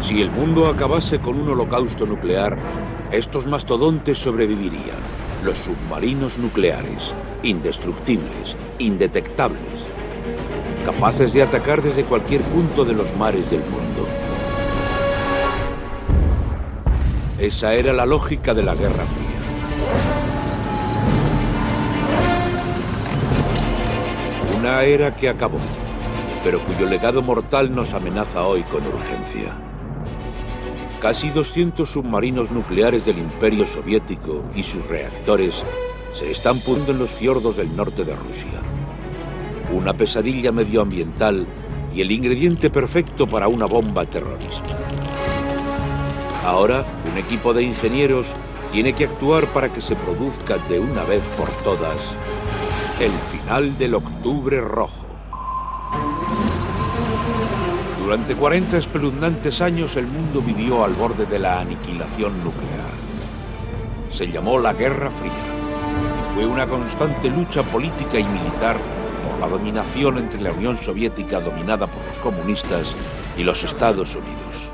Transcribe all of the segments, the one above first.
Si el mundo acabase con un holocausto nuclear, estos mastodontes sobrevivirían. Los submarinos nucleares, indestructibles, indetectables, capaces de atacar desde cualquier punto de los mares del mundo. Esa era la lógica de la Guerra Fría. Una era que acabó, pero cuyo legado mortal nos amenaza hoy con urgencia. Casi 200 submarinos nucleares del Imperio Soviético y sus reactores se están pudriendo en los fiordos del norte de Rusia. Una pesadilla medioambiental y el ingrediente perfecto para una bomba terrorista. Ahora, un equipo de ingenieros tiene que actuar para que se produzca de una vez por todas el final del Octubre Rojo. Durante 40 espeluznantes años el mundo vivió al borde de la aniquilación nuclear. Se llamó la Guerra Fría y fue una constante lucha política y militar por la dominación entre la Unión Soviética, dominada por los comunistas, y los Estados Unidos.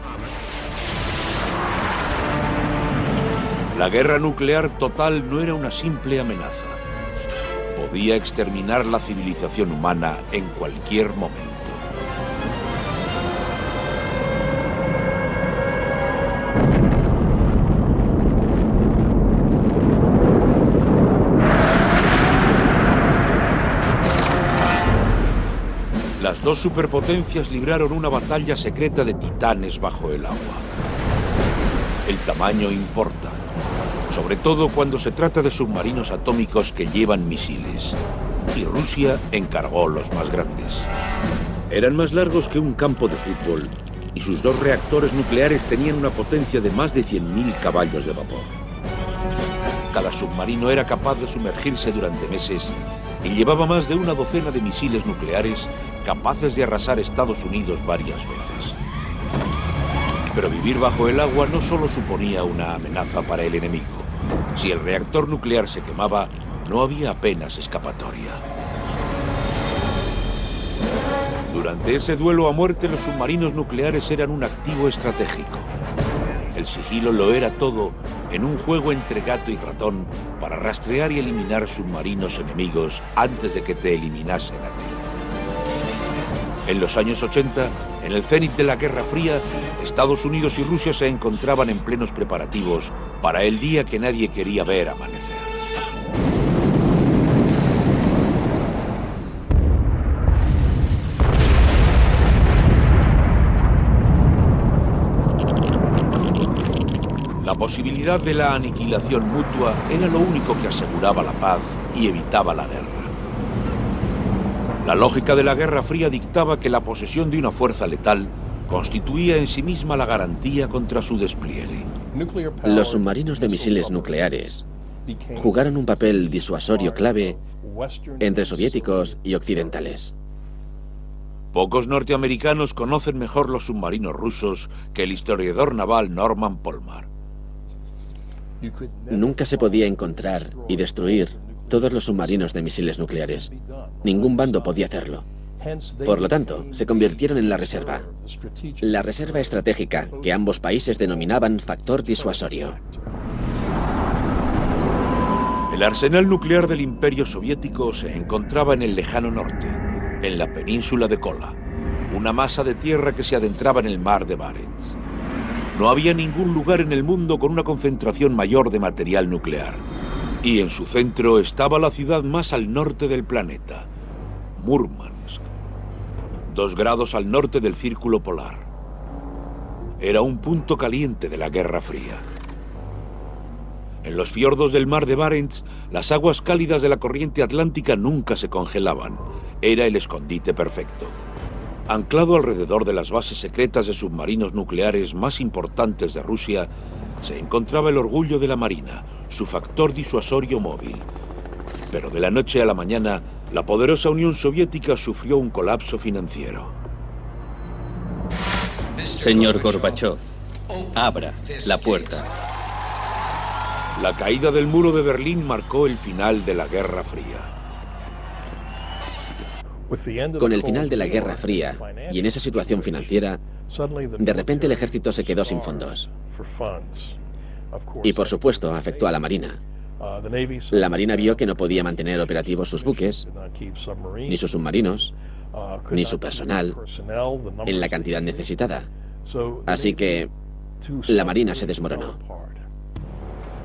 La guerra nuclear total no era una simple amenaza. Podía exterminar la civilización humana en cualquier momento. Las dos superpotencias libraron una batalla secreta de titanes bajo el agua. El tamaño importa, sobre todo cuando se trata de submarinos atómicos que llevan misiles. Y Rusia encargó los más grandes. Eran más largos que un campo de fútbol y sus dos reactores nucleares tenían una potencia de más de 100.000 caballos de vapor. Cada submarino era capaz de sumergirse durante meses y llevaba más de una docena de misiles nucleares capaces de arrasar Estados Unidos varias veces. Pero vivir bajo el agua no solo suponía una amenaza para el enemigo. Si el reactor nuclear se quemaba, no había apenas escapatoria. Durante ese duelo a muerte, los submarinos nucleares eran un activo estratégico. El sigilo lo era todo en un juego entre gato y ratón para rastrear y eliminar submarinos enemigos antes de que te eliminasen a ti. En los años 80, en el cénit de la Guerra Fría, Estados Unidos y Rusia se encontraban en plenos preparativos para el día que nadie quería ver amanecer. La posibilidad de la aniquilación mutua era lo único que aseguraba la paz y evitaba la guerra. La lógica de la Guerra Fría dictaba que la posesión de una fuerza letal constituía en sí misma la garantía contra su despliegue. Los submarinos de misiles nucleares jugaron un papel disuasorio clave entre soviéticos y occidentales. Pocos norteamericanos conocen mejor los submarinos rusos que el historiador naval Norman Polmar. Nunca se podía encontrar y destruir todos los submarinos de misiles nucleares. Ningún bando podía hacerlo. Por lo tanto, se convirtieron en la reserva estratégica que ambos países denominaban factor disuasorio. El arsenal nuclear del Imperio Soviético se encontraba en el lejano norte, en la península de Kola, una masa de tierra que se adentraba en el mar de Barents. No había ningún lugar en el mundo con una concentración mayor de material nuclear. Y en su centro estaba la ciudad más al norte del planeta, Murmansk, 2 grados al norte del círculo polar. Era un punto caliente de la Guerra Fría. En los fiordos del mar de Barents, las aguas cálidas de la corriente atlántica nunca se congelaban. Era el escondite perfecto. Anclado alrededor de las bases secretas de submarinos nucleares más importantes de Rusia, se encontraba el orgullo de la Marina, su factor disuasorio móvil. Pero de la noche a la mañana, la poderosa Unión Soviética sufrió un colapso financiero. Señor Gorbachov, abra la puerta. La caída del muro de Berlín marcó el final de la Guerra Fría. Con el final de la Guerra Fría y en esa situación financiera, de repente el ejército se quedó sin fondos. Y por supuesto afectó a la Marina. La Marina vio que no podía mantener operativos sus buques, ni sus submarinos, ni su personal en la cantidad necesitada. Así que la Marina se desmoronó.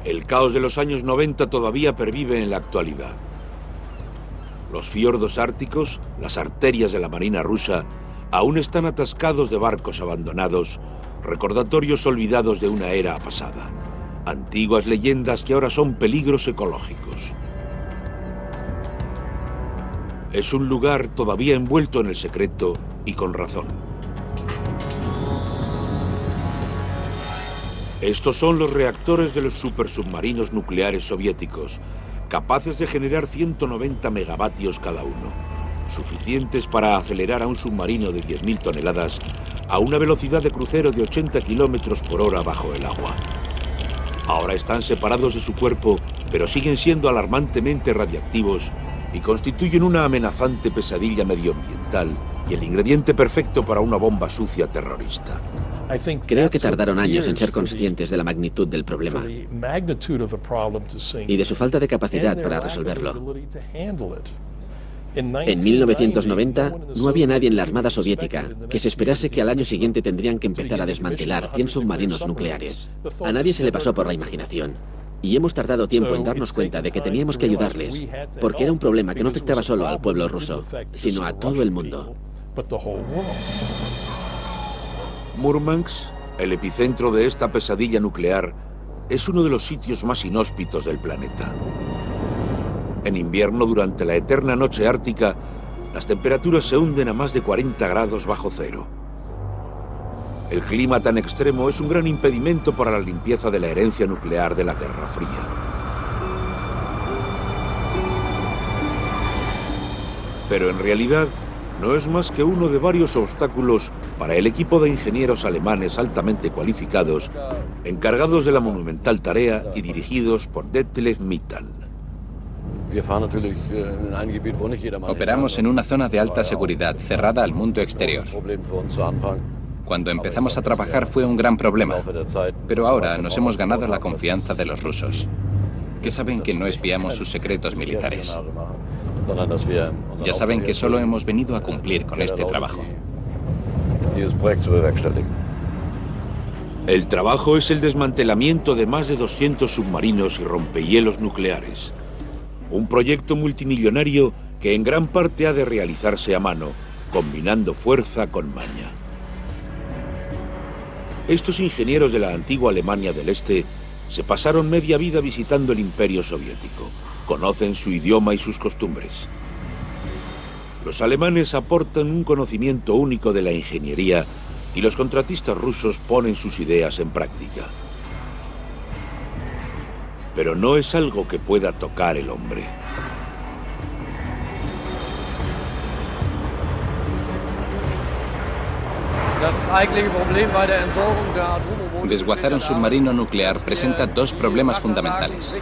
El caos de los años 90 todavía pervive en la actualidad. Los fiordos árticos, las arterias de la Marina rusa, aún están atascados de barcos abandonados, recordatorios olvidados de una era pasada, antiguas leyendas que ahora son peligros ecológicos. Es un lugar todavía envuelto en el secreto y con razón. Estos son los reactores de los supersubmarinos nucleares soviéticos, capaces de generar 190 megavatios cada uno, suficientes para acelerar a un submarino de 10.000 toneladas a una velocidad de crucero de 80 kilómetros por hora bajo el agua. Ahora están separados de su cuerpo, pero siguen siendo alarmantemente radiactivos y constituyen una amenazante pesadilla medioambiental y el ingrediente perfecto para una bomba sucia terrorista. Creo que tardaron años en ser conscientes de la magnitud del problema y de su falta de capacidad para resolverlo. En 1990 no había nadie en la Armada Soviética que se esperase que al año siguiente tendrían que empezar a desmantelar 100 submarinos nucleares. A nadie se le pasó por la imaginación. Y hemos tardado tiempo en darnos cuenta de que teníamos que ayudarles, porque era un problema que no afectaba solo al pueblo ruso, sino a todo el mundo. Murmansk, el epicentro de esta pesadilla nuclear, es uno de los sitios más inhóspitos del planeta. En invierno, durante la eterna noche ártica, las temperaturas se hunden a más de 40 grados bajo cero. El clima tan extremo es un gran impedimento para la limpieza de la herencia nuclear de la Guerra Fría. Pero en realidad, no es más que uno de varios obstáculos para el equipo de ingenieros alemanes altamente cualificados, encargados de la monumental tarea y dirigidos por Detlef Mittan. Operamos en una zona de alta seguridad, cerrada al mundo exterior. Cuando empezamos a trabajar fue un gran problema, pero ahora nos hemos ganado la confianza de los rusos, que saben que no espiamos sus secretos militares. Ya saben que solo hemos venido a cumplir con este trabajo. El trabajo es el desmantelamiento de más de 200 submarinos y rompehielos nucleares. Un proyecto multimillonario que en gran parte ha de realizarse a mano, combinando fuerza con maña. Estos ingenieros de la antigua Alemania del Este se pasaron media vida visitando el Imperio Soviético. Conocen su idioma y sus costumbres. Los alemanes aportan un conocimiento único de la ingeniería y los contratistas rusos ponen sus ideas en práctica. Pero no es algo que pueda tocar el hombre. Desguazar un submarino nuclear presenta dos problemas fundamentales.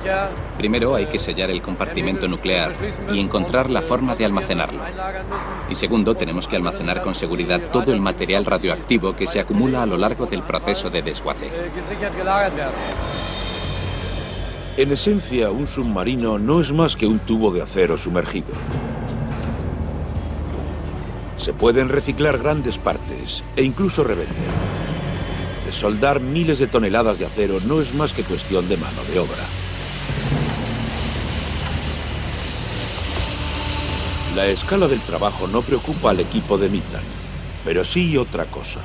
Primero, hay que sellar el compartimento nuclear y encontrar la forma de almacenarlo. Y segundo, tenemos que almacenar con seguridad todo el material radioactivo que se acumula a lo largo del proceso de desguace. En esencia, un submarino no es más que un tubo de acero sumergido. Se pueden reciclar grandes partes e incluso revender. Desoldar miles de toneladas de acero no es más que cuestión de mano de obra. La escala del trabajo no preocupa al equipo de Mittan, pero sí otra cosa.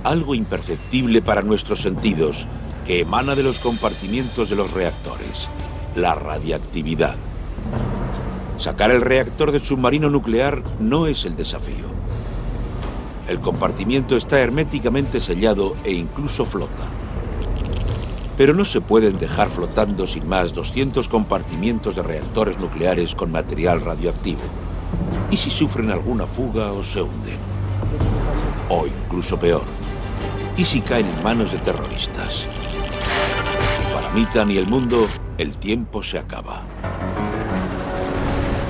Algo imperceptible para nuestros sentidos que emana de los compartimientos de los reactores: la radiactividad. Sacar el reactor del submarino nuclear no es el desafío. El compartimiento está herméticamente sellado e incluso flota. Pero no se pueden dejar flotando sin más 200 compartimientos de reactores nucleares con material radioactivo. ¿Y si sufren alguna fuga o se hunden? O incluso peor, ¿y si caen en manos de terroristas? Para Mittan y el mundo, el tiempo se acaba.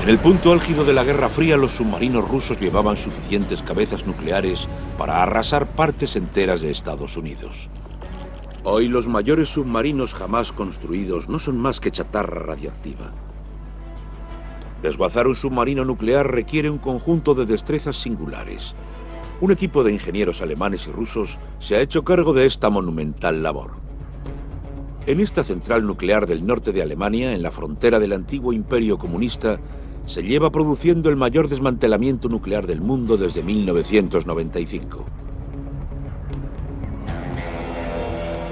En En el punto álgido de la Guerra Fría, los submarinos rusos llevaban suficientes cabezas nucleares para arrasar partes enteras de Estados Unidos. Hoy los mayores submarinos jamás construidos no son más que chatarra radioactiva. Desguazar un submarino nuclear requiere un conjunto de destrezas singulares. Un equipo de ingenieros alemanes y rusos se ha hecho cargo de esta monumental labor. En esta central nuclear del norte de Alemania, en la frontera del antiguo imperio comunista, se lleva produciendo el mayor desmantelamiento nuclear del mundo desde 1995.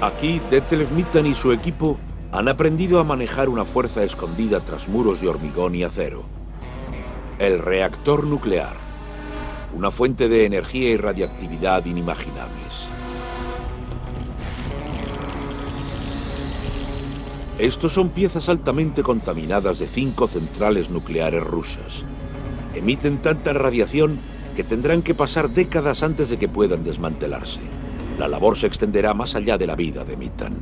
Aquí, Detlev Mittan y su equipo han aprendido a manejar una fuerza escondida tras muros de hormigón y acero. El reactor nuclear, una fuente de energía y radiactividad inimaginables. Estos son piezas altamente contaminadas de 5 centrales nucleares rusas. Emiten tanta radiación que tendrán que pasar décadas antes de que puedan desmantelarse. La labor se extenderá más allá de la vida de Mittan.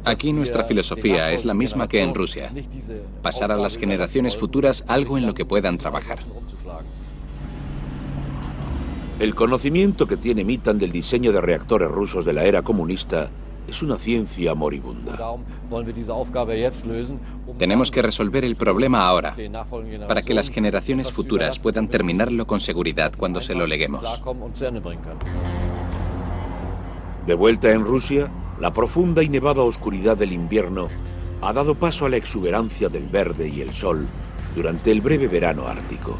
Aquí nuestra filosofía es la misma que en Rusia. Pasar a las generaciones futuras algo en lo que puedan trabajar. El conocimiento que tiene Mittan del diseño de reactores rusos de la era comunista es una ciencia moribunda. Tenemos que resolver el problema ahora, para que las generaciones futuras puedan terminarlo con seguridad cuando se lo leguemos. De vuelta en Rusia, la profunda y nevada oscuridad del invierno ha dado paso a la exuberancia del verde y el sol durante el breve verano ártico.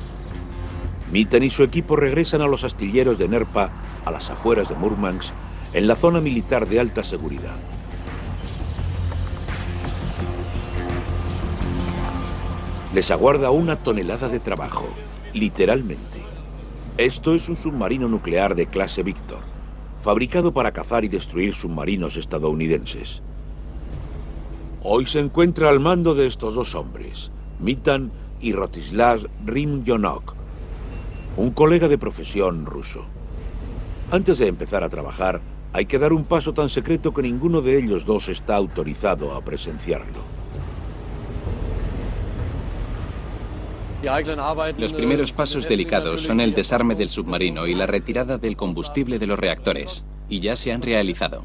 Mittan y su equipo regresan a los astilleros de Nerpa, a las afueras de Murmansk, en la zona militar de alta seguridad. Les aguarda una tonelada de trabajo, literalmente. Esto es un submarino nuclear de clase Victor, fabricado para cazar y destruir submarinos estadounidenses. Hoy se encuentra al mando de estos dos hombres, Mittan y Rostislav Rimyonok, un colega de profesión ruso. Antes de empezar a trabajar, hay que dar un paso tan secreto que ninguno de ellos dos está autorizado a presenciarlo. Los primeros pasos delicados son el desarme del submarino y la retirada del combustible de los reactores, y ya se han realizado.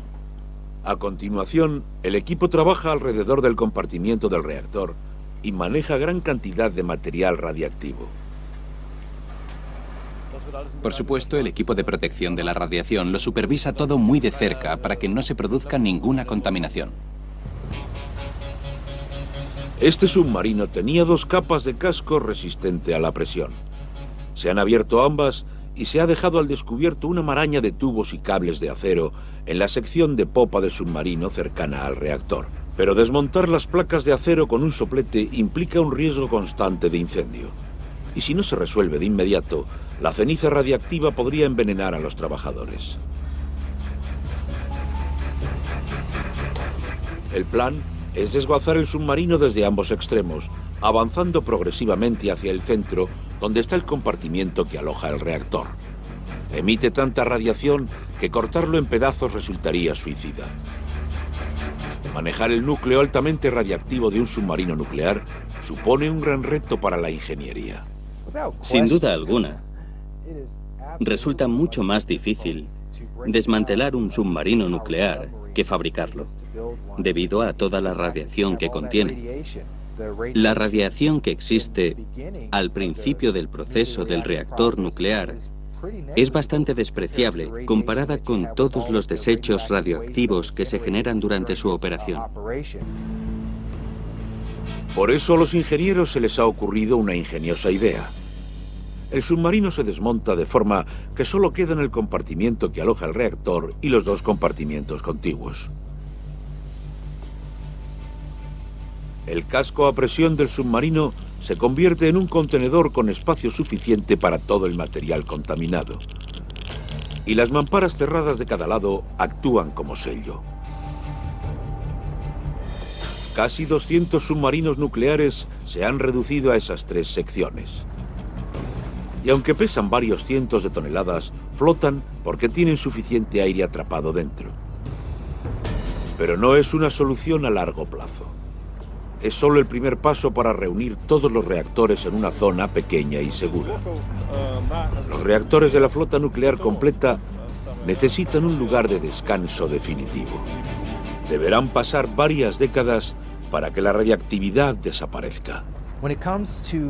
A continuación, el equipo trabaja alrededor del compartimiento del reactor y maneja gran cantidad de material radiactivo. Por supuesto, el equipo de protección de la radiación lo supervisa todo muy de cerca para que no se produzca ninguna contaminación. Este submarino tenía 2 capas de casco resistente a la presión. Se han abierto ambas y se ha dejado al descubierto una maraña de tubos y cables de acero en la sección de popa del submarino cercana al reactor. Pero desmontar las placas de acero con un soplete implica un riesgo constante de incendio. Y si no se resuelve de inmediato, la ceniza radiactiva podría envenenar a los trabajadores. El plan es desguazar el submarino desde ambos extremos, avanzando progresivamente hacia el centro, donde está el compartimiento que aloja el reactor. Emite tanta radiación que cortarlo en pedazos resultaría suicida. Manejar el núcleo altamente radiactivo de un submarino nuclear supone un gran reto para la ingeniería. Sin duda alguna, resulta mucho más difícil desmantelar un submarino nuclear que fabricarlo, debido a toda la radiación que contiene. La radiación que existe al principio del proceso del reactor nuclear es bastante despreciable comparada con todos los desechos radioactivos que se generan durante su operación. Por eso a los ingenieros se les ha ocurrido una ingeniosa idea. El submarino se desmonta de forma que solo quedan el compartimiento que aloja el reactor y los 2 compartimientos contiguos. El casco a presión del submarino se convierte en un contenedor con espacio suficiente para todo el material contaminado. Y las mamparas cerradas de cada lado actúan como sello. Casi 200 submarinos nucleares se han reducido a esas 3 secciones. Y aunque pesan varios cientos de toneladas, flotan porque tienen suficiente aire atrapado dentro. Pero no es una solución a largo plazo. Es solo el primer paso para reunir todos los reactores en una zona pequeña y segura. Los reactores de la flota nuclear completa necesitan un lugar de descanso definitivo. Deberán pasar varias décadas para que la radiactividad desaparezca.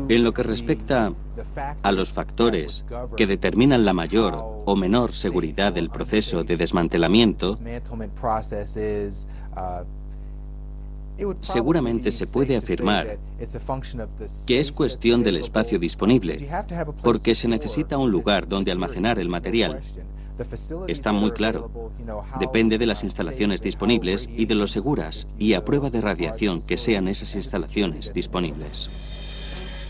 En lo que respecta a los factores que determinan la mayor o menor seguridad del proceso de desmantelamiento, seguramente se puede afirmar que es cuestión del espacio disponible, porque se necesita un lugar donde almacenar el material. Está muy claro. Depende de las instalaciones disponibles y de lo seguras y a prueba de radiación que sean esas instalaciones disponibles.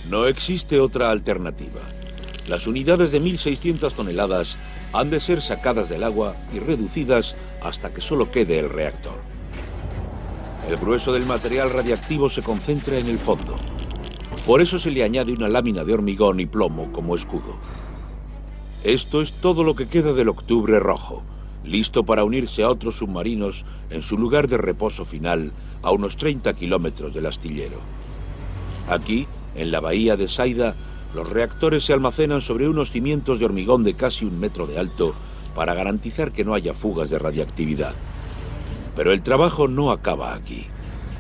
No existe otra alternativa. Las unidades de 1.600 toneladas han de ser sacadas del agua y reducidas hasta que solo quede el reactor. El grueso del material radiactivo se concentra en el fondo. Por eso se le añade una lámina de hormigón y plomo como escudo. Esto es todo lo que queda del Octubre Rojo, listo para unirse a otros submarinos en su lugar de reposo final a unos 30 kilómetros del astillero. Aquí, en la bahía de Saida, los reactores se almacenan sobre unos cimientos de hormigón de casi 1 metro de alto para garantizar que no haya fugas de radiactividad. Pero el trabajo no acaba aquí.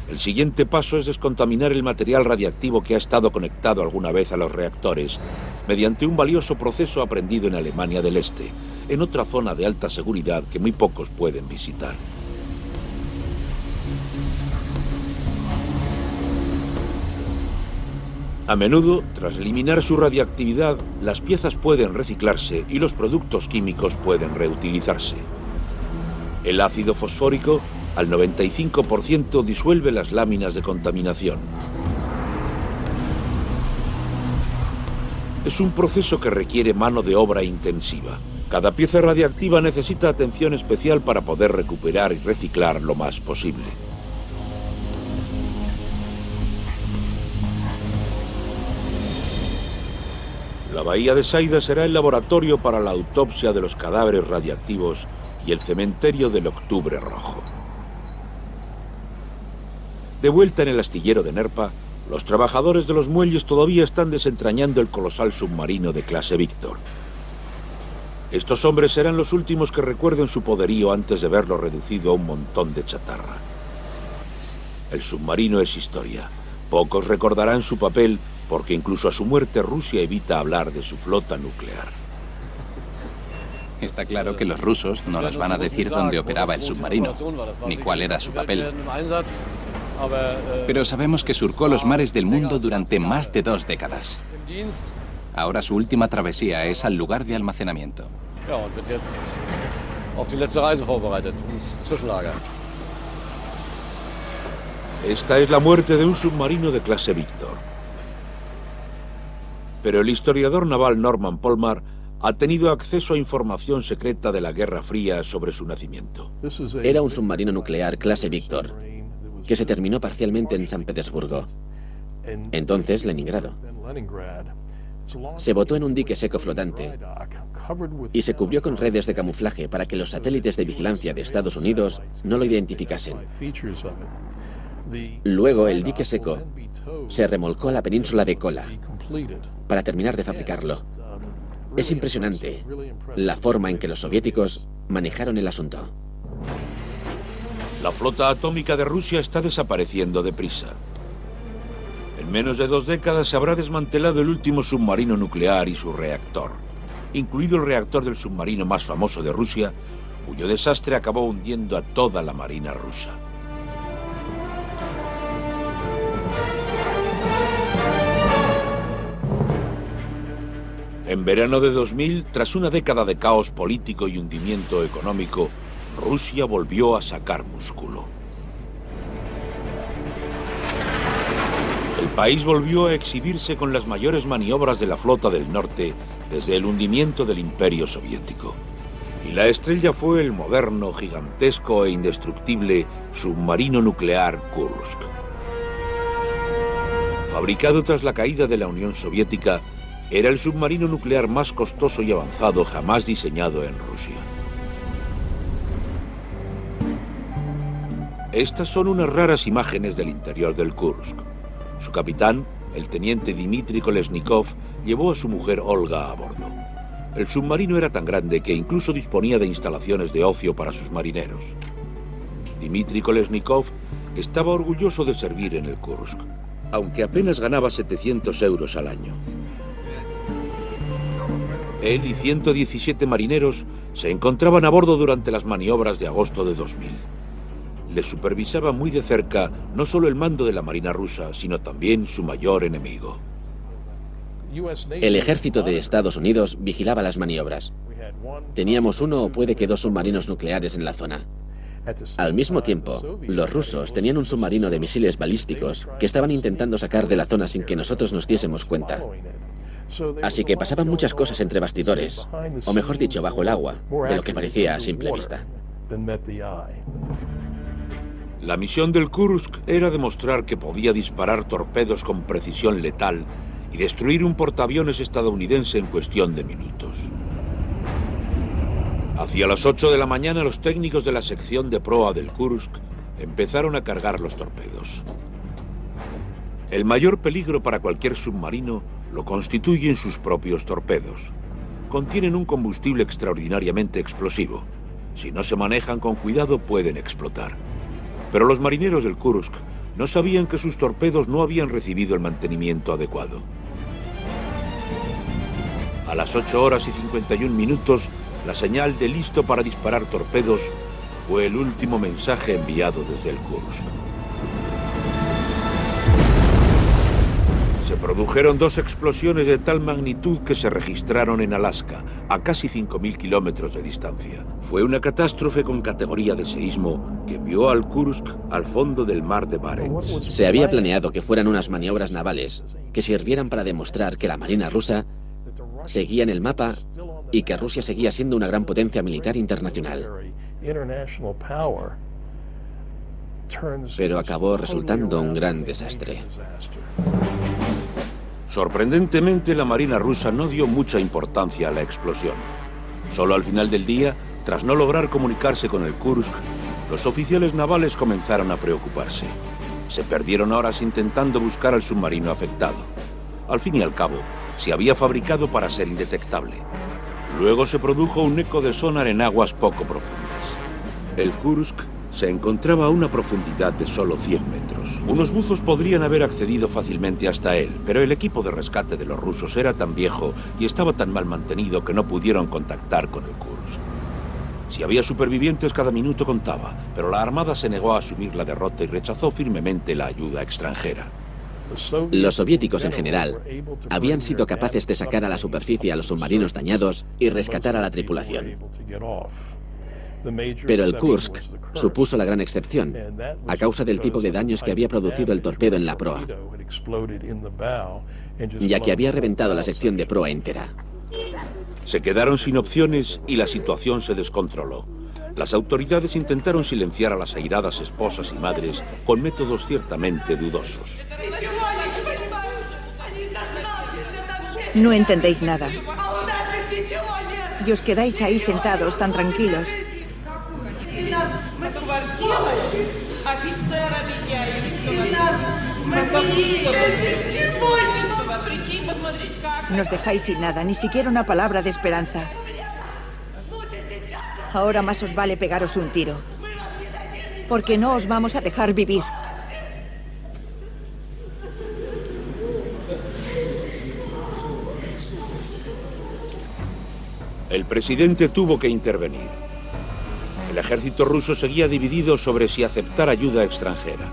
El siguiente paso es descontaminar el material radiactivo que ha estado conectado alguna vez a los reactores mediante un valioso proceso aprendido en Alemania del Este, en otra zona de alta seguridad que muy pocos pueden visitar. A menudo, tras eliminar su radiactividad, las piezas pueden reciclarse y los productos químicos pueden reutilizarse. El ácido fosfórico, al 95%, disuelve las láminas de contaminación. Es un proceso que requiere mano de obra intensiva. Cada pieza radiactiva necesita atención especial para poder recuperar y reciclar lo más posible. La bahía de Saida será el laboratorio para la autopsia de los cadáveres radiactivos y el cementerio del Octubre Rojo. De vuelta en el astillero de Nerpa, los trabajadores de los muelles todavía están desentrañando el colosal submarino de clase Víctor. Estos hombres serán los últimos que recuerden su poderío antes de verlo reducido a un montón de chatarra. El submarino es historia. Pocos recordarán su papel porque incluso a su muerte Rusia evita hablar de su flota nuclear. Está claro que los rusos no nos van a decir dónde operaba el submarino, ni cuál era su papel. Pero sabemos que surcó los mares del mundo durante más de 2 décadas. Ahora su última travesía es al lugar de almacenamiento. Esta es la muerte de un submarino de clase Víctor. Pero el historiador naval Norman Polmar ha tenido acceso a información secreta de la Guerra Fría sobre su nacimiento. Era un submarino nuclear clase Víctor, que se terminó parcialmente en San Petersburgo, entonces Leningrado. Se botó en un dique seco flotante y se cubrió con redes de camuflaje para que los satélites de vigilancia de Estados Unidos no lo identificasen. Luego el dique seco se remolcó a la península de Kola para terminar de fabricarlo. Es impresionante la forma en que los soviéticos manejaron el asunto. La flota atómica de Rusia está desapareciendo deprisa. En menos de 2 décadas se habrá desmantelado el último submarino nuclear y su reactor, incluido el reactor del submarino más famoso de Rusia, cuyo desastre acabó hundiendo a toda la marina rusa. En verano de 2000, tras una década de caos político y hundimiento económico, Rusia volvió a sacar músculo. El país volvió a exhibirse con las mayores maniobras de la flota del norte desde el hundimiento del Imperio Soviético. Y la estrella fue el moderno, gigantesco e indestructible submarino nuclear Kursk. Fabricado tras la caída de la Unión Soviética, era el submarino nuclear más costoso y avanzado jamás diseñado en Rusia. Estas son unas raras imágenes del interior del Kursk. Su capitán, el teniente Dmitry Kolesnikov, llevó a su mujer Olga a bordo. El submarino era tan grande que incluso disponía de instalaciones de ocio para sus marineros. Dmitry Kolesnikov estaba orgulloso de servir en el Kursk, aunque apenas ganaba 700 euros al año. Él y 117 marineros se encontraban a bordo durante las maniobras de agosto de 2000. Les supervisaba muy de cerca no solo el mando de la Marina rusa, sino también su mayor enemigo. El ejército de Estados Unidos vigilaba las maniobras. Teníamos uno o puede que dos submarinos nucleares en la zona. Al mismo tiempo, los rusos tenían un submarino de misiles balísticos que estaban intentando sacar de la zona sin que nosotros nos diésemos cuenta. Así que pasaban muchas cosas entre bastidores, o mejor dicho, bajo el agua, de lo que parecía a simple vista. La misión del Kursk era demostrar que podía disparar torpedos con precisión letal y destruir un portaaviones estadounidense en cuestión de minutos. Hacia las 8 de la mañana, los técnicos de la sección de proa del Kursk empezaron a cargar los torpedos. El mayor peligro para cualquier submarino lo constituyen sus propios torpedos. Contienen un combustible extraordinariamente explosivo. Si no se manejan con cuidado, pueden explotar. Pero los marineros del Kursk no sabían que sus torpedos no habían recibido el mantenimiento adecuado. A las 8 horas y 51 minutos, la señal de listo para disparar torpedos fue el último mensaje enviado desde el Kursk. Se produjeron dos explosiones de tal magnitud que se registraron en Alaska, a casi 5.000 kilómetros de distancia. Fue una catástrofe con categoría de seísmo que envió al Kursk al fondo del mar de Barents. Se había planeado que fueran unas maniobras navales que sirvieran para demostrar que la Marina rusa seguía en el mapa y que Rusia seguía siendo una gran potencia militar internacional. Pero acabó resultando un gran desastre. Sorprendentemente, la Marina rusa no dio mucha importancia a la explosión. Solo al final del día, tras no lograr comunicarse con el Kursk, los oficiales navales comenzaron a preocuparse. Se perdieron horas intentando buscar al submarino afectado. Al fin y al cabo, se había fabricado para ser indetectable. Luego se produjo un eco de sonar en aguas poco profundas. El Kursk se encontraba a una profundidad de solo 100 metros. Unos buzos podrían haber accedido fácilmente hasta él, pero el equipo de rescate de los rusos era tan viejo y estaba tan mal mantenido que no pudieron contactar con el Kursk. Si había supervivientes, cada minuto contaba, pero la Armada se negó a asumir la derrota y rechazó firmemente la ayuda extranjera. Los soviéticos en general habían sido capaces de sacar a la superficie a los submarinos dañados y rescatar a la tripulación. Pero el Kursk supuso la gran excepción, a causa del tipo de daños que había producido el torpedo en la proa, ya que había reventado la sección de proa entera. Se quedaron sin opciones y la situación se descontroló. Las autoridades intentaron silenciar a las airadas esposas y madres con métodos ciertamente dudosos. No entendéis nada. Y os quedáis ahí sentados tan tranquilos. Nos dejáis sin nada, ni siquiera una palabra de esperanza. Ahora más os vale pegaros un tiro, porque no os vamos a dejar vivir. El presidente tuvo que intervenir. El ejército ruso seguía dividido sobre si aceptar ayuda extranjera.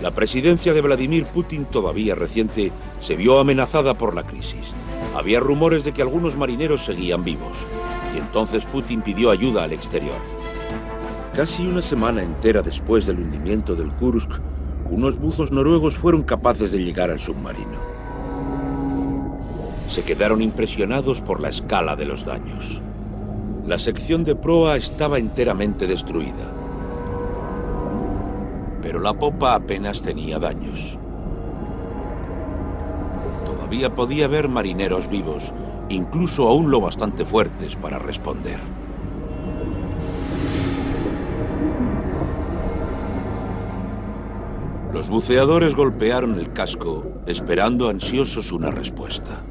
La presidencia de Vladimir Putin, todavía reciente, se vio amenazada por la crisis. Había rumores de que algunos marineros seguían vivos, y entonces Putin pidió ayuda al exterior. Casi una semana entera después del hundimiento del Kursk, unos buzos noruegos fueron capaces de llegar al submarino. Se quedaron impresionados por la escala de los daños. La sección de proa estaba enteramente destruida, pero la popa apenas tenía daños. Todavía podía haber marineros vivos, incluso aún lo bastante fuertes para responder. Los buceadores golpearon el casco, esperando ansiosos una respuesta.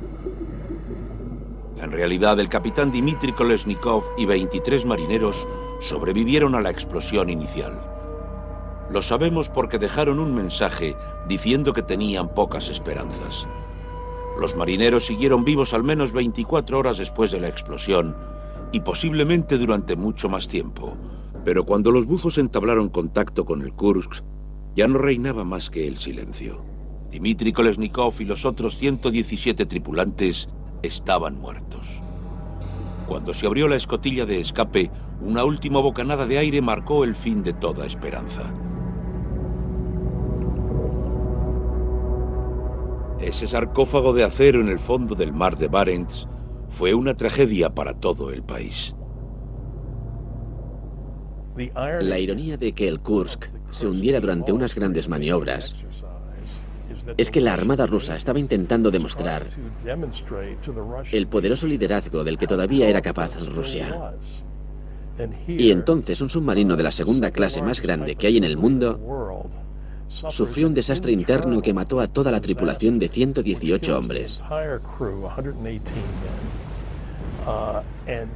En realidad, el capitán Dmitry Kolesnikov y 23 marineros sobrevivieron a la explosión inicial. Lo sabemos porque dejaron un mensaje diciendo que tenían pocas esperanzas. Los marineros siguieron vivos al menos 24 horas después de la explosión y posiblemente durante mucho más tiempo. Pero cuando los buzos entablaron contacto con el Kursk, ya no reinaba más que el silencio. Dmitry Kolesnikov y los otros 117 tripulantes estaban muertos. Cuando se abrió la escotilla de escape, una última bocanada de aire marcó el fin de toda esperanza. Ese sarcófago de acero en el fondo del mar de Barents fue una tragedia para todo el país. La ironía de que el Kursk se hundiera durante unas grandes maniobras es que la Armada rusa estaba intentando demostrar el poderoso liderazgo del que todavía era capaz Rusia. Y entonces un submarino de la segunda clase más grande que hay en el mundo sufrió un desastre interno que mató a toda la tripulación de 118 hombres.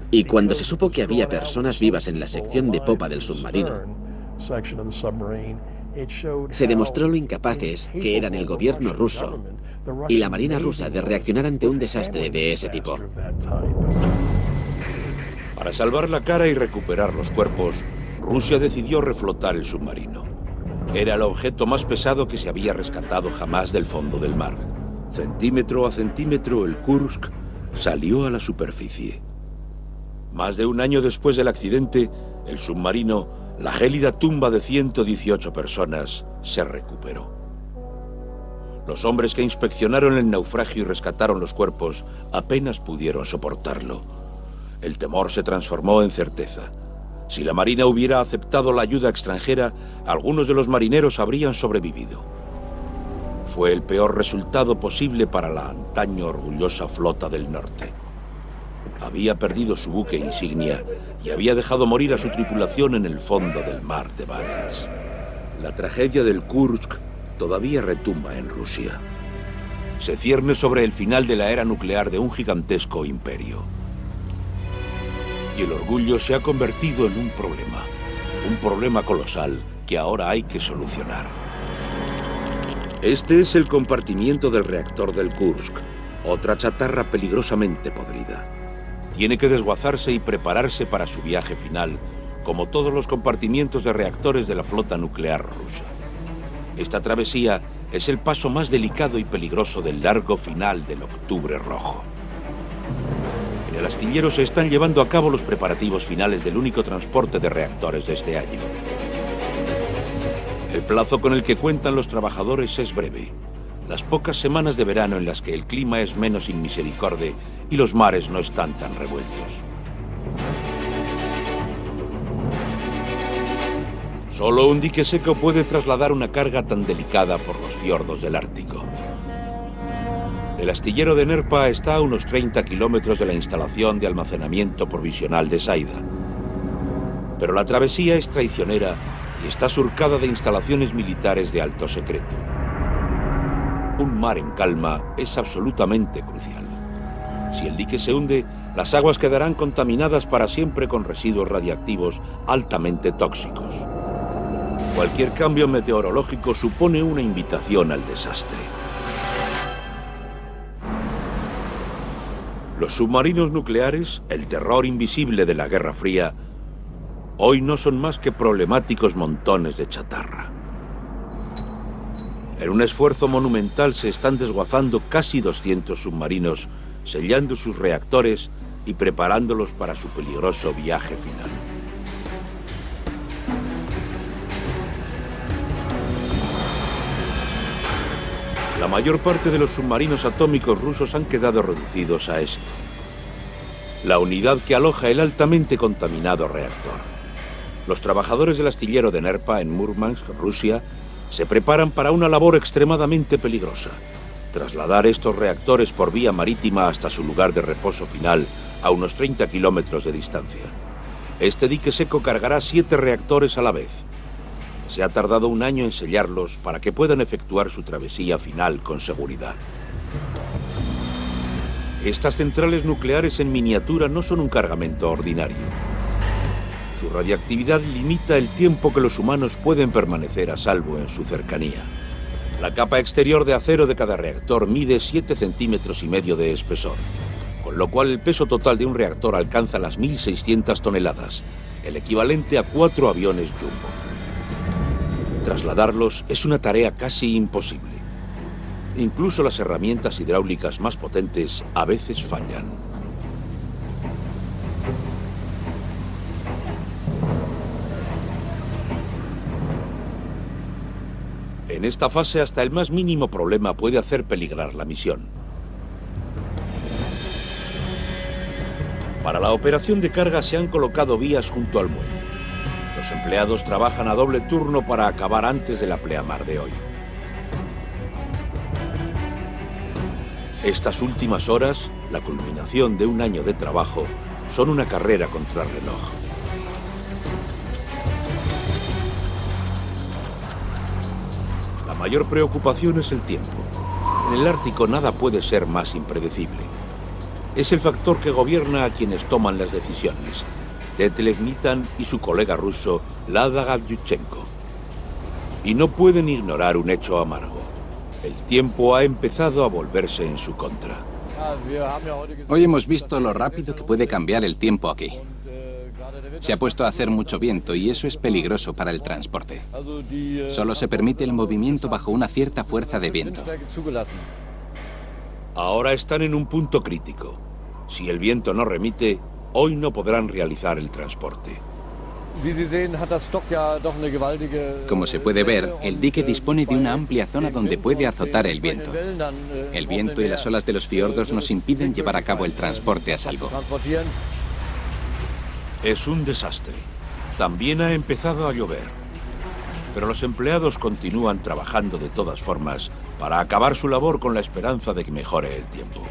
Y cuando se supo que había personas vivas en la sección de popa del submarino, se demostró lo incapaces que eran el gobierno ruso y la marina rusa de reaccionar ante un desastre de ese tipo. Para salvar la cara y recuperar los cuerpos, Rusia decidió reflotar el submarino. Era el objeto más pesado que se había rescatado jamás del fondo del mar. Centímetro a centímetro, el Kursk salió a la superficie. Más de un año después del accidente, el submarino, la gélida tumba de 118 personas, se recuperó. Los hombres que inspeccionaron el naufragio y rescataron los cuerpos apenas pudieron soportarlo. El temor se transformó en certeza. Si la Marina hubiera aceptado la ayuda extranjera, algunos de los marineros habrían sobrevivido. Fue el peor resultado posible para la antaño orgullosa flota del norte. Había perdido su buque insignia y había dejado morir a su tripulación en el fondo del mar de Barents. La tragedia del Kursk todavía retumba en Rusia. Se cierne sobre el final de la era nuclear de un gigantesco imperio. Y el orgullo se ha convertido en un problema colosal que ahora hay que solucionar. Este es el compartimiento del reactor del Kursk, otra chatarra peligrosamente podrida. Tiene que desguazarse y prepararse para su viaje final, como todos los compartimientos de reactores de la flota nuclear rusa. Esta travesía es el paso más delicado y peligroso del largo final del Octubre Rojo. En el astillero se están llevando a cabo los preparativos finales del único transporte de reactores de este año. El plazo con el que cuentan los trabajadores es breve. Las pocas semanas de verano en las que el clima es menos inmisericorde y los mares no están tan revueltos. Solo un dique seco puede trasladar una carga tan delicada por los fiordos del Ártico. El astillero de Nerpa está a unos 30 kilómetros de la instalación de almacenamiento provisional de Saida. Pero la travesía es traicionera y está surcada de instalaciones militares de alto secreto. Un mar en calma es absolutamente crucial. Si el dique se hunde, las aguas quedarán contaminadas para siempre con residuos radiactivos altamente tóxicos. Cualquier cambio meteorológico supone una invitación al desastre. Los submarinos nucleares, el terror invisible de la Guerra Fría, hoy no son más que problemáticos montones de chatarra. En un esfuerzo monumental se están desguazando casi 200 submarinos, sellando sus reactores y preparándolos para su peligroso viaje final. La mayor parte de los submarinos atómicos rusos han quedado reducidos a esto: la unidad que aloja el altamente contaminado reactor. Los trabajadores del astillero de Nerpa en Murmansk, Rusia, se preparan para una labor extremadamente peligrosa: trasladar estos reactores por vía marítima hasta su lugar de reposo final, a unos 30 kilómetros de distancia. Este dique seco cargará 7 reactores a la vez. Se ha tardado un año en sellarlos para que puedan efectuar su travesía final con seguridad. Estas centrales nucleares en miniatura no son un cargamento ordinario. Su radiactividad limita el tiempo que los humanos pueden permanecer a salvo en su cercanía. La capa exterior de acero de cada reactor mide 7,5 centímetros de espesor, con lo cual el peso total de un reactor alcanza las 1.600 toneladas, el equivalente a 4 aviones Jumbo. Trasladarlos es una tarea casi imposible. Incluso las herramientas hidráulicas más potentes a veces fallan. En esta fase, hasta el más mínimo problema puede hacer peligrar la misión. Para la operación de carga se han colocado vías junto al muelle. Los empleados trabajan a doble turno para acabar antes de la pleamar de hoy. Estas últimas horas, la culminación de un año de trabajo, son una carrera contra el reloj. La mayor preocupación es el tiempo. En el Ártico nada puede ser más impredecible. Es el factor que gobierna a quienes toman las decisiones. Detlef Mitan y su colega ruso, Lada Gavlyuchenko. Y no pueden ignorar un hecho amargo. El tiempo ha empezado a volverse en su contra. Hoy hemos visto lo rápido que puede cambiar el tiempo aquí. Se ha puesto a hacer mucho viento y eso es peligroso para el transporte. Solo se permite el movimiento bajo una cierta fuerza de viento. Ahora están en un punto crítico. Si el viento no remite, hoy no podrán realizar el transporte. Como se puede ver, el dique dispone de una amplia zona donde puede azotar el viento. El viento y las olas de los fiordos nos impiden llevar a cabo el transporte a salvo. Es un desastre. También ha empezado a llover. Pero los empleados continúan trabajando de todas formas para acabar su labor con la esperanza de que mejore el tiempo.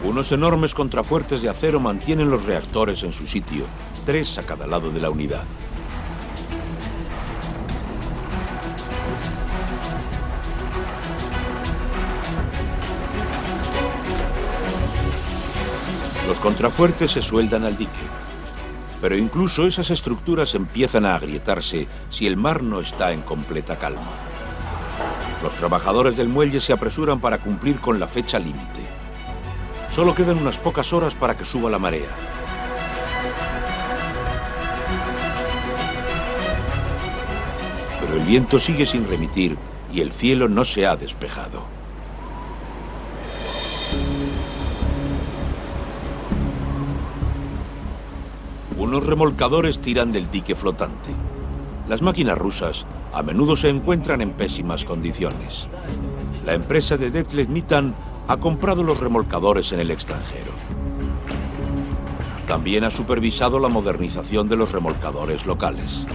Unos enormes contrafuertes de acero mantienen los reactores en su sitio, 3 a cada lado de la unidad. Los contrafuertes se sueldan al dique, pero incluso esas estructuras empiezan a agrietarse si el mar no está en completa calma. Los trabajadores del muelle se apresuran para cumplir con la fecha límite. Solo quedan unas pocas horas para que suba la marea. Pero el viento sigue sin remitir y el cielo no se ha despejado. Unos remolcadores tiran del dique flotante. Las máquinas rusas a menudo se encuentran en pésimas condiciones. La empresa de Detlef Mitan ha comprado los remolcadores en el extranjero. También ha supervisado la modernización de los remolcadores locales.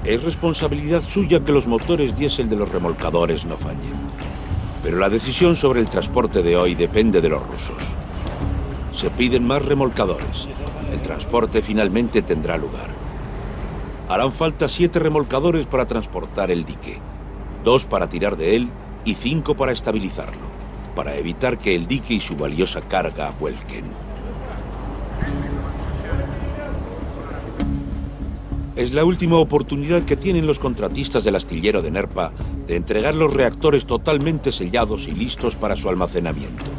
Es responsabilidad suya que los motores diésel de los remolcadores no fallen. Pero la decisión sobre el transporte de hoy depende de los rusos. Se piden más remolcadores. El transporte finalmente tendrá lugar. Harán falta 7 remolcadores para transportar el dique, 2 para tirar de él y 5 para estabilizarlo, para evitar que el dique y su valiosa carga vuelquen. Es la última oportunidad que tienen los contratistas del astillero de Nerpa de entregar los reactores totalmente sellados y listos para su almacenamiento.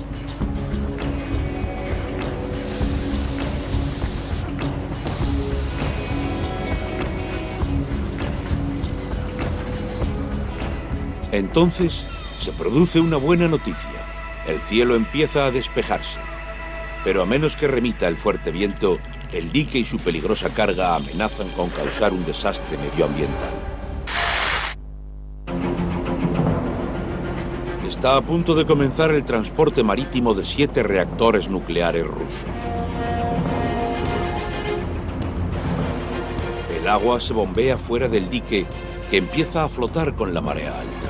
Entonces, se produce una buena noticia. El cielo empieza a despejarse. Pero a menos que remita el fuerte viento, el dique y su peligrosa carga amenazan con causar un desastre medioambiental. Está a punto de comenzar el transporte marítimo de 7 reactores nucleares rusos. El agua se bombea fuera del dique, que empieza a flotar con la marea alta.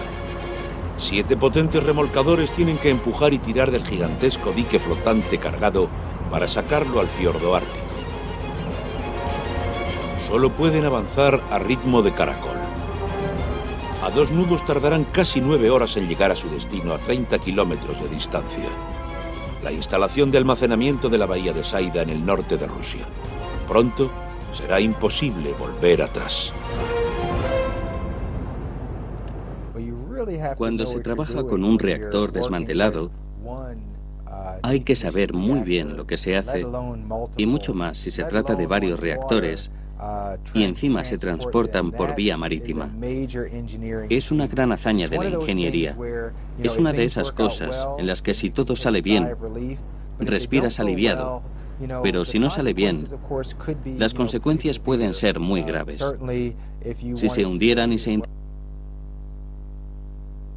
7 potentes remolcadores tienen que empujar y tirar del gigantesco dique flotante cargado para sacarlo al fiordo ártico. Solo pueden avanzar a ritmo de caracol. A 2 nudos tardarán casi 9 horas en llegar a su destino a 30 kilómetros de distancia. La instalación de almacenamiento de la bahía de Saida en el norte de Rusia. Pronto será imposible volver atrás. Cuando se trabaja con un reactor desmantelado, hay que saber muy bien lo que se hace, y mucho más si se trata de varios reactores y encima se transportan por vía marítima. Es una gran hazaña de la ingeniería. Es una de esas cosas en las que si todo sale bien, respiras aliviado, pero si no sale bien, las consecuencias pueden ser muy graves. Si se hundieran y se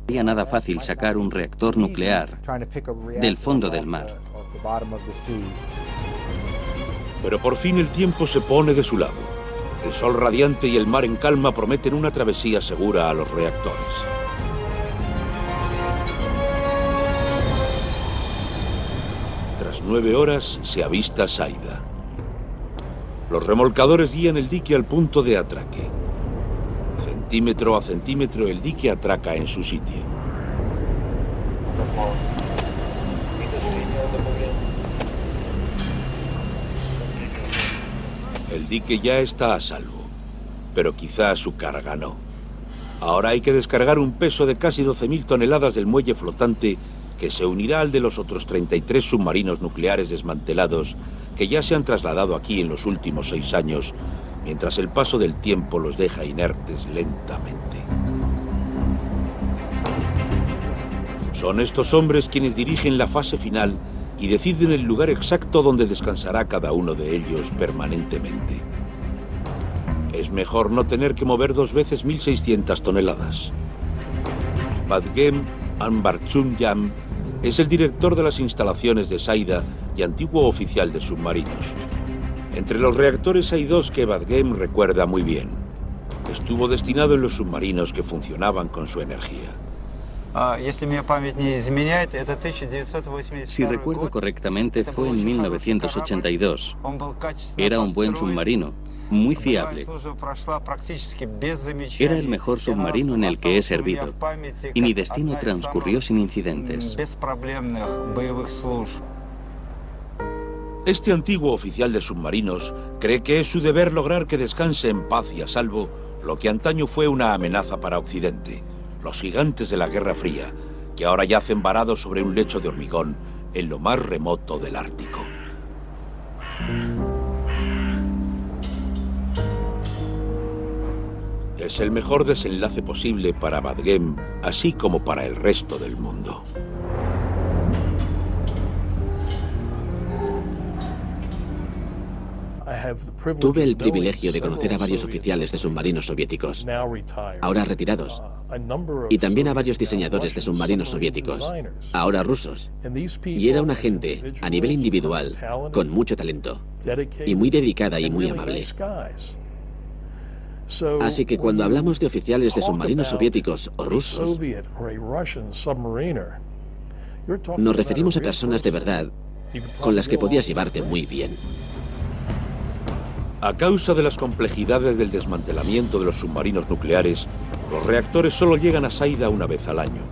sería nada fácil sacar un reactor nuclear del fondo del mar. Pero por fin el tiempo se pone de su lado. El sol radiante y el mar en calma prometen una travesía segura a los reactores. Tras 9 horas se avista Saida. Los remolcadores guían el dique al punto de atraque. Centímetro a centímetro el dique atraca en su sitio. El dique ya está a salvo, pero quizá su carga no. Ahora hay que descargar un peso de casi 12.000 toneladas del muelle flotante que se unirá al de los otros 33 submarinos nucleares desmantelados que ya se han trasladado aquí en los últimos 6 años, mientras el paso del tiempo los deja inertes lentamente. Son estos hombres quienes dirigen la fase final y deciden el lugar exacto donde descansará cada uno de ellos permanentemente. Es mejor no tener que mover 2 veces 1.600 toneladas. Vadgem Ambarchumyam es el director de las instalaciones de Saida y antiguo oficial de submarinos. Entre los reactores hay 2 que Vadgem recuerda muy bien. Estuvo destinado en los submarinos que funcionaban con su energía. Si recuerdo correctamente, fue en 1982. Era un buen submarino, muy fiable. Era el mejor submarino en el que he servido, y mi destino transcurrió sin incidentes. Este antiguo oficial de submarinos cree que es su deber lograr que descanse en paz y a salvo lo que antaño fue una amenaza para Occidente, los gigantes de la Guerra Fría, que ahora yacen varados sobre un lecho de hormigón en lo más remoto del Ártico. Es el mejor desenlace posible para Vadgem, así como para el resto del mundo. Tuve el privilegio de conocer a varios oficiales de submarinos soviéticos, ahora retirados, y también a varios diseñadores de submarinos soviéticos, ahora rusos. Y era una gente, a nivel individual, con mucho talento, y muy dedicada y muy amable. Así que cuando hablamos de oficiales de submarinos soviéticos o rusos, nos referimos a personas de verdad con las que podías llevarte muy bien. A causa de las complejidades del desmantelamiento de los submarinos nucleares, los reactores solo llegan a Saida una vez al año.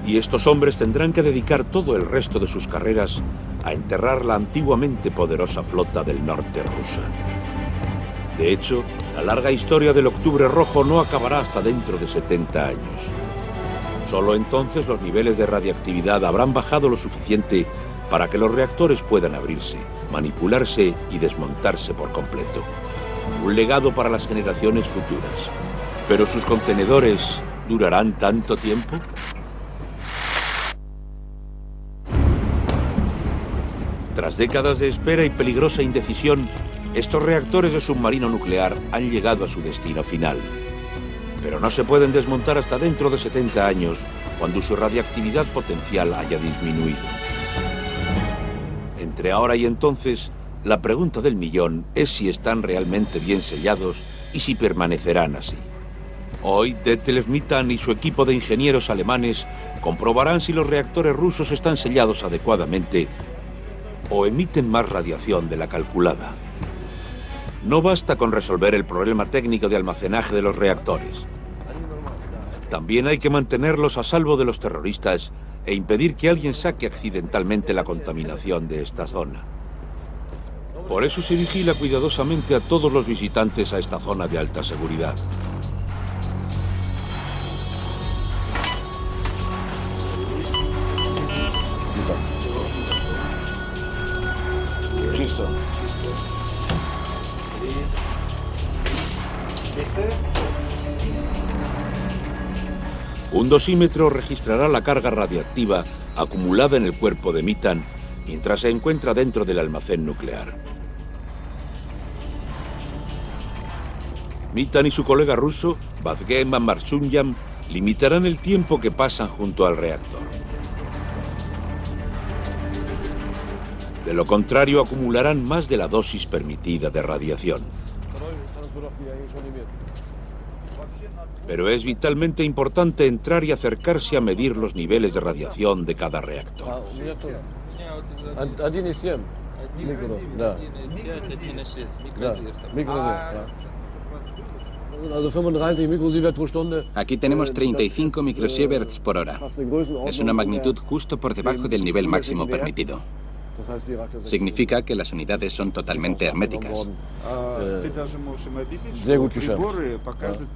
Y estos hombres tendrán que dedicar todo el resto de sus carreras a enterrar la antiguamente poderosa flota del norte rusa. De hecho, la larga historia del Octubre Rojo no acabará hasta dentro de 70 años. Solo entonces los niveles de radiactividad habrán bajado lo suficiente para que los reactores puedan abrirse, manipularse y desmontarse por completo. Un legado para las generaciones futuras. ¿Pero sus contenedores durarán tanto tiempo? Tras décadas de espera y peligrosa indecisión, estos reactores de submarino nuclear han llegado a su destino final. Pero no se pueden desmontar hasta dentro de 70 años, cuando su radiactividad potencial haya disminuido. Entre ahora y entonces, la pregunta del millón es si están realmente bien sellados y si permanecerán así. Hoy, Detlev Mitan y su equipo de ingenieros alemanes comprobarán si los reactores rusos están sellados adecuadamente o emiten más radiación de la calculada. No basta con resolver el problema técnico de almacenaje de los reactores. También hay que mantenerlos a salvo de los terroristas e impedir que alguien saque accidentalmente la contaminación de esta zona. Por eso se vigila cuidadosamente a todos los visitantes a esta zona de alta seguridad. Un dosímetro registrará la carga radiactiva acumulada en el cuerpo de Mitan mientras se encuentra dentro del almacén nuclear. Mitan y su colega ruso, Vazgen Marsunyam, limitarán el tiempo que pasan junto al reactor. De lo contrario, acumularán más de la dosis permitida de radiación. Pero es vitalmente importante entrar y acercarse a medir los niveles de radiación de cada reactor. Aquí tenemos 35 microsieverts por hora. Es una magnitud justo por debajo del nivel máximo permitido. Significa que las unidades son totalmente herméticas.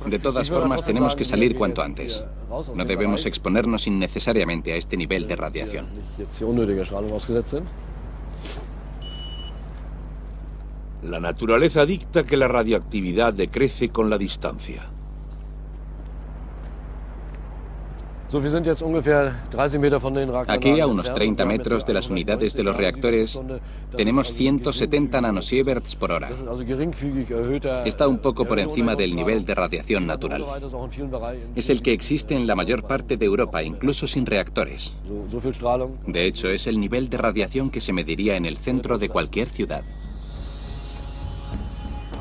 De todas formas, tenemos que salir cuanto antes. No debemos exponernos innecesariamente a este nivel de radiación. La naturaleza dicta que la radioactividad decrece con la distancia. Aquí, a unos 30 metros de las unidades de los reactores, tenemos 170 nanosieverts por hora. Está un poco por encima del nivel de radiación natural. Es el que existe en la mayor parte de Europa, incluso sin reactores. De hecho, es el nivel de radiación que se mediría en el centro de cualquier ciudad.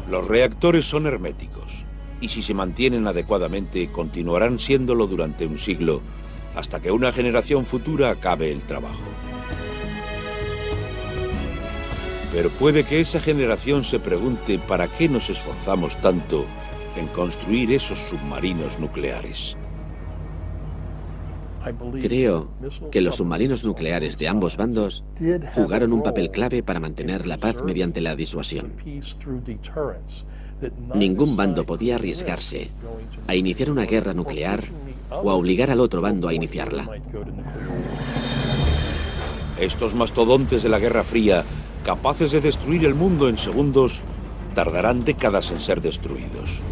Los reactores son herméticos. Y si se mantienen adecuadamente, continuarán siéndolo durante un siglo, hasta que una generación futura acabe el trabajo. Pero puede que esa generación se pregunte para qué nos esforzamos tanto en construir esos submarinos nucleares. Creo que los submarinos nucleares de ambos bandos jugaron un papel clave para mantener la paz mediante la disuasión. Ningún bando podía arriesgarse a iniciar una guerra nuclear o a obligar al otro bando a iniciarla. Estos mastodontes de la Guerra Fría, capaces de destruir el mundo en segundos, tardarán décadas en ser destruidos.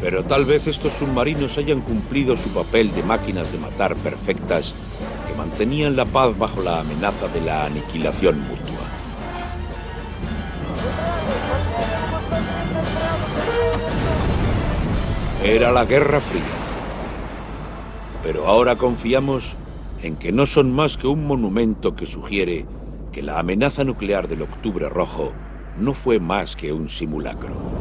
Pero tal vez estos submarinos hayan cumplido su papel de máquinas de matar perfectas que mantenían la paz bajo la amenaza de la aniquilación mutua. Era la Guerra Fría. Pero ahora confiamos en que no son más que un monumento que sugiere que la amenaza nuclear del Octubre Rojo no fue más que un simulacro.